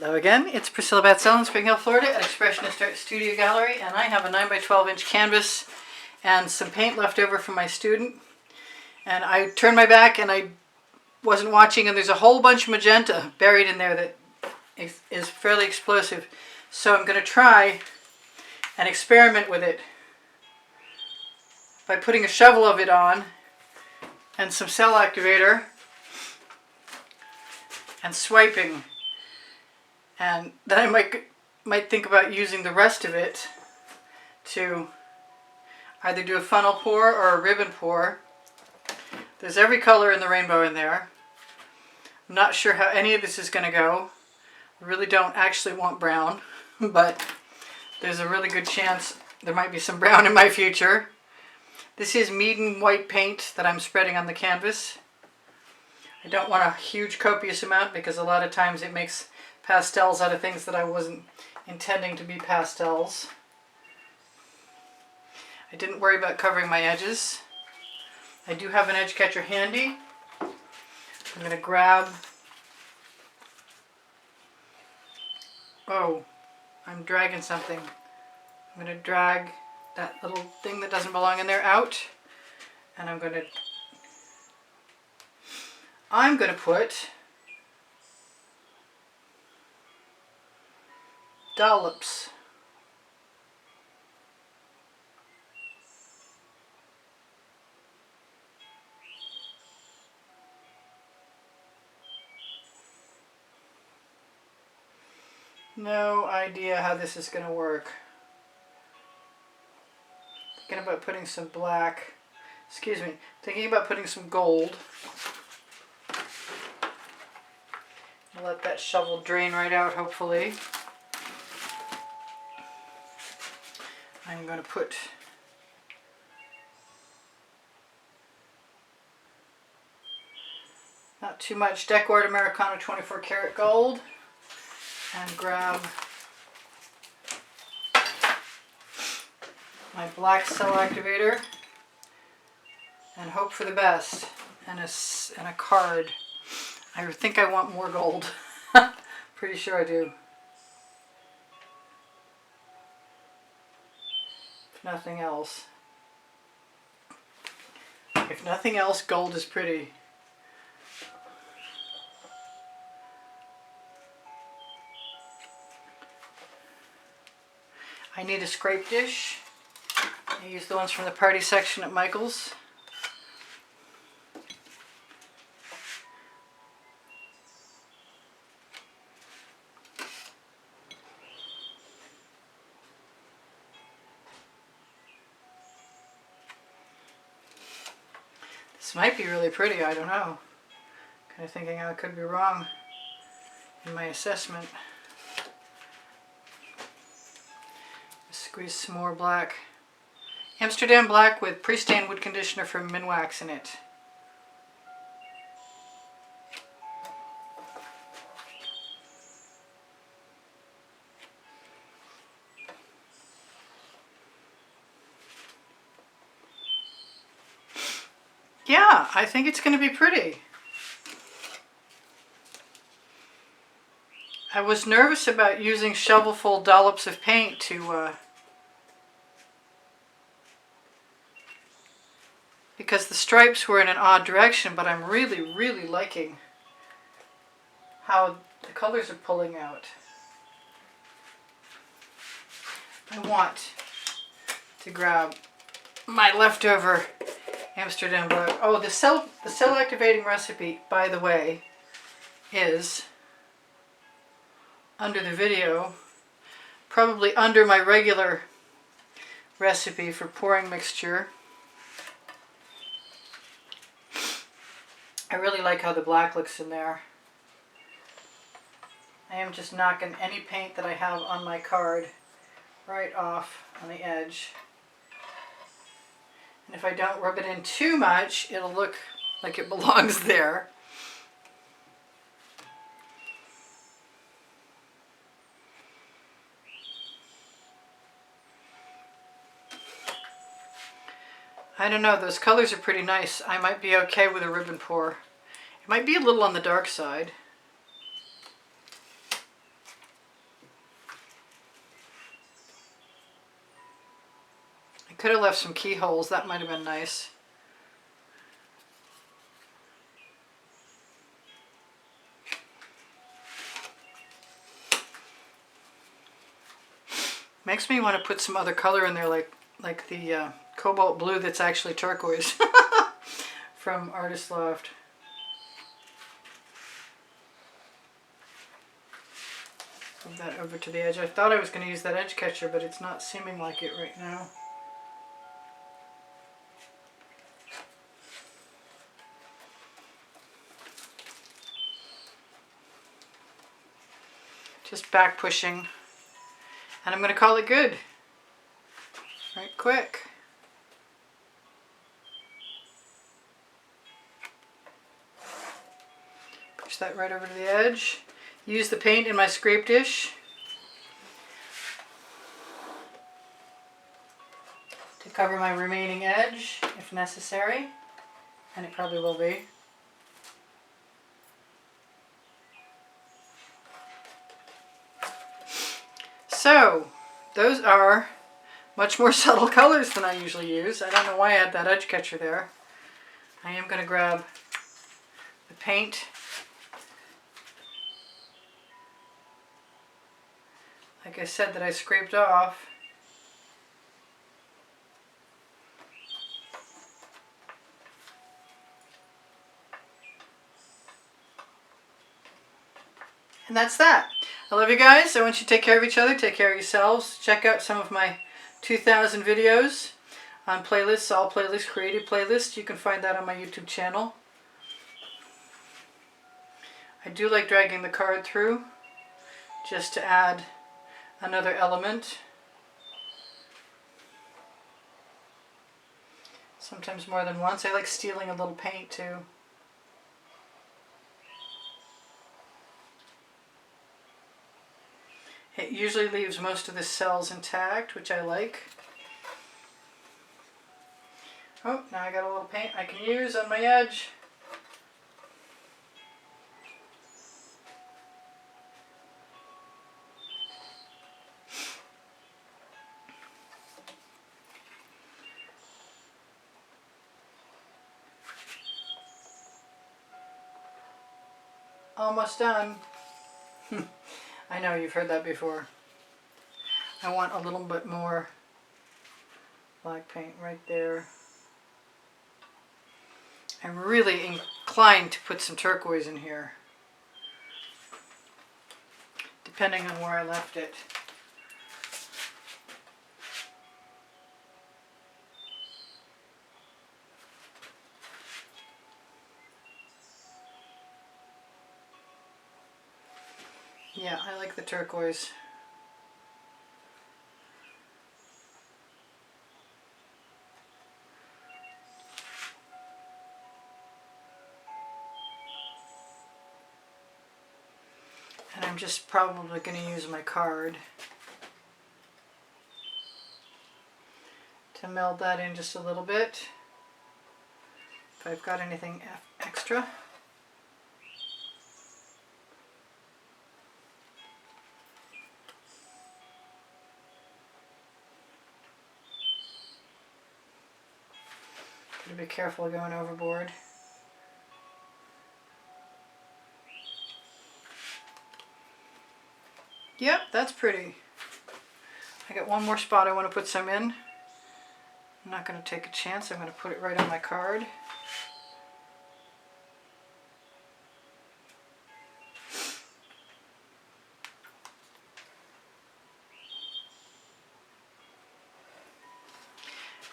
Hello again, it's Priscilla Batzell in Spring Hill, Florida at Expressionist Art Studio Gallery, and I have a 9 by 12 inch canvas and some paint left over from my student. And I turned my back and I wasn't watching, and there's a whole bunch of magenta buried in there that is fairly explosive. So I'm going to try and experiment with it by putting a shovel of it on and some cell activator and swiping. And then I might think about using the rest of it to either do a funnel pour or a ribbon pour. There's every color in the rainbow in there. I'm not sure how any of this is going to go. I really don't actually want brown, but there's a really good chance there might be some brown in my future. This is Meeden white paint that I'm spreading on the canvas. I don't want a huge copious amount because a lot of times it makes pastels out of things that I wasn't intending to be pastels. I didn't worry about covering my edges. I do have an edge catcher handy. I'm going to grab... Oh, I'm dragging something. I'm going to drag that little thing that doesn't belong in there out. And I'm going to put dollops. No idea how this is going to work. Thinking about putting some black, thinking about putting some gold. I'll let that shovel drain right out, hopefully. I'm going to put not too much Decor Americano 24 karat gold and grab my black cell activator and hope for the best and a card. I think I want more gold. Pretty sure I do. If nothing else. If nothing else, gold is pretty. I need a scrape dish. I use the ones from the party section at Michael's. This might be really pretty, I don't know. Kind of thinking I could be wrong in my assessment. Squeeze some more black. Amsterdam black with pre-stained wood conditioner from Minwax in it. Yeah, I think it's going to be pretty. I was nervous about using shovelful dollops of paint to because the stripes were in an odd direction, but I'm really liking how the colors are pulling out. I want to grab my leftover Amsterdam black. Oh, the cell activating recipe, by the way, is under the video, probably under my regular recipe for pouring mixture. I really like how the black looks in there. I am just knocking any paint that I have on my card right off on the edge. And if I don't rub it in too much, it'll look like it belongs there. I don't know, those colors are pretty nice. I might be okay with a ribbon pour. It might be a little on the dark side. Could have left some keyholes. That might have been nice. Makes me want to put some other color in there, like the cobalt blue that's actually turquoise from Artist Loft. Move that over to the edge. I thought I was going to use that edge catcher, but it's not seeming like it right now. Just back pushing. And I'm going to call it good. Right quick. Push that right over to the edge. Use the paint in my scrape dish to cover my remaining edge if necessary. And it probably will be. So, those are much more subtle colors than I usually use. I don't know why I had that edge catcher there. I am going to grab the paint. Like I said, that I scraped off. And that's that. I love you guys. I want you to take care of each other. Take care of yourselves. Check out some of my 2000 videos on playlists, all playlists, creative playlists. You can find that on my YouTube channel. I do like dragging the card through just to add another element. Sometimes more than once. I like stealing a little paint too. It usually leaves most of the cells intact, which I like. Oh, now I got a little paint I can use on my edge. Almost done. I know you've heard that before. I want a little bit more black paint right there. I'm really inclined to put some turquoise in here, depending on where I left it. Yeah, I like the turquoise. And I'm just probably going to use my card to meld that in just a little bit, if I've got anything extra. Gotta be careful going overboard. Yep, that's pretty. I got one more spot I want to put some in. I'm not going to take a chance. I'm going to put it right on my card.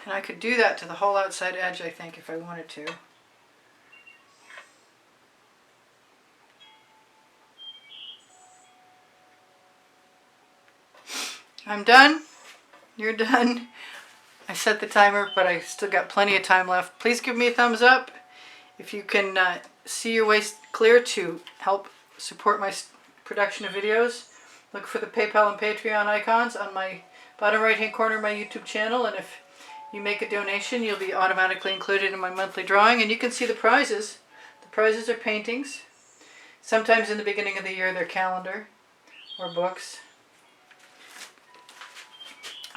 And I could do that to the whole outside edge, I think, if I wanted to. I'm done. You're done. I set the timer, but I still got plenty of time left. Please give me a thumbs up if you can see your way clear to help support my production of videos. Look for the PayPal and Patreon icons on my bottom right hand corner of my YouTube channel, and if you make a donation, you'll be automatically included in my monthly drawing, and you can see the prizes. The prizes are paintings. Sometimes in the beginning of the year they're calendar or books.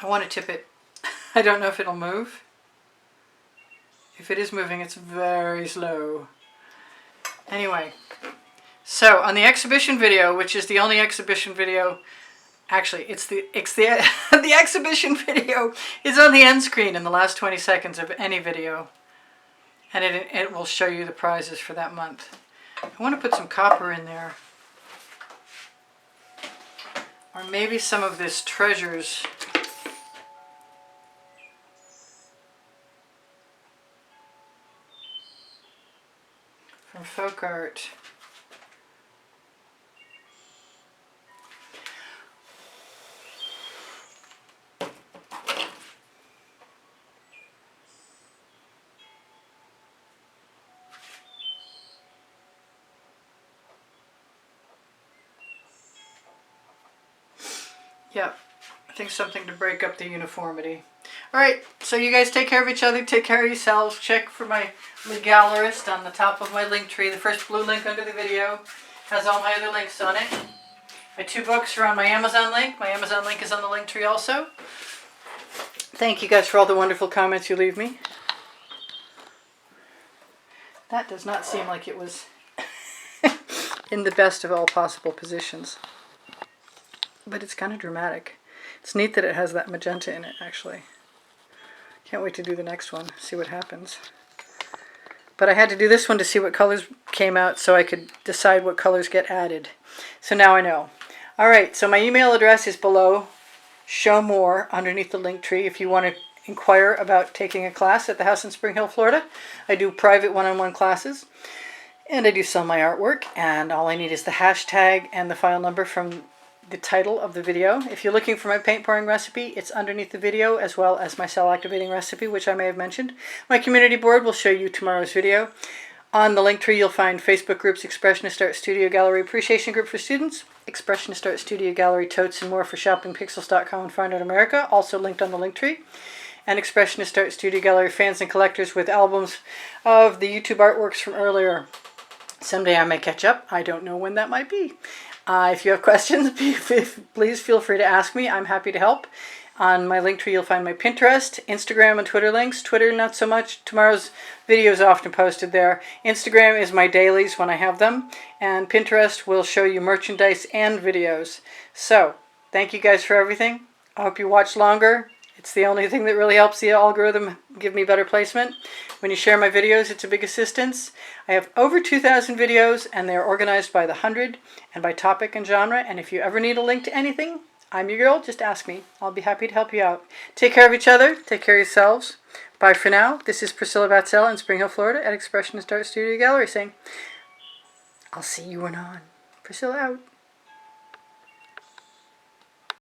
I want to tip it. I don't know if it'll move. If it is moving, it's very slow. Anyway, so on the exhibition video, which is the only exhibition video, actually it's the the exhibition video is on the end screen in the last 20 seconds of any video, and it will show you the prizes for that month. I want to put some copper in there, or maybe some of this treasures. From folk art. Yep, I think something to break up the uniformity. Alright, so you guys take care of each other, take care of yourselves. Check for my gallerist on the top of my link tree. The first blue link under the video has all my other links on it. My 2 books are on my Amazon link. My Amazon link is on the link tree also. Thank you guys for all the wonderful comments you leave me. That does not seem like it was in the best of all possible positions. But it's kind of dramatic. It's neat that it has that magenta in it, actually. Can't wait to do the next one, see what happens. But I had to do this one to see what colors came out so I could decide what colors get added. So now I know. Alright, so my email address is below. Show more underneath the link tree if you want to inquire about taking a class at the house in Spring Hill, Florida. I do private one-on-one classes. And I do sell my artwork. And all I need is the hashtag and the file number from the title of the video. If you're looking for my paint pouring recipe, it's underneath the video, as well as my cell activating recipe, which I may have mentioned. My community board will show you tomorrow's video. On the link tree, you'll find Facebook groups, Expressionist Art Studio Gallery Appreciation Group for Students, Expressionist Art Studio Gallery Totes and more for shoppingpixels.com and Find Out America, also linked on the link tree, and Expressionist Art Studio Gallery Fans and Collectors with albums of the YouTube artworks from earlier. Someday I may catch up. I don't know when that might be. If you have questions, please feel free to ask me. I'm happy to help. On my link tree, you'll find my Pinterest, Instagram, and Twitter links. Twitter, not so much. Tomorrow's video is often posted there. Instagram is my dailies when I have them. And Pinterest will show you merchandise and videos. So, thank you guys for everything. I hope you watch longer. It's the only thing that really helps the algorithm give me better placement. When you share my videos, it's a big assistance. I have over 2,000 videos, and they're organized by the 100 and by topic and genre. And if you ever need a link to anything, I'm your girl. Just ask me. I'll be happy to help you out. Take care of each other. Take care of yourselves. Bye for now. This is Priscilla Batzell in Spring Hill, Florida at Expressionist Art Studio Gallery saying, I'll see you anon. Priscilla out.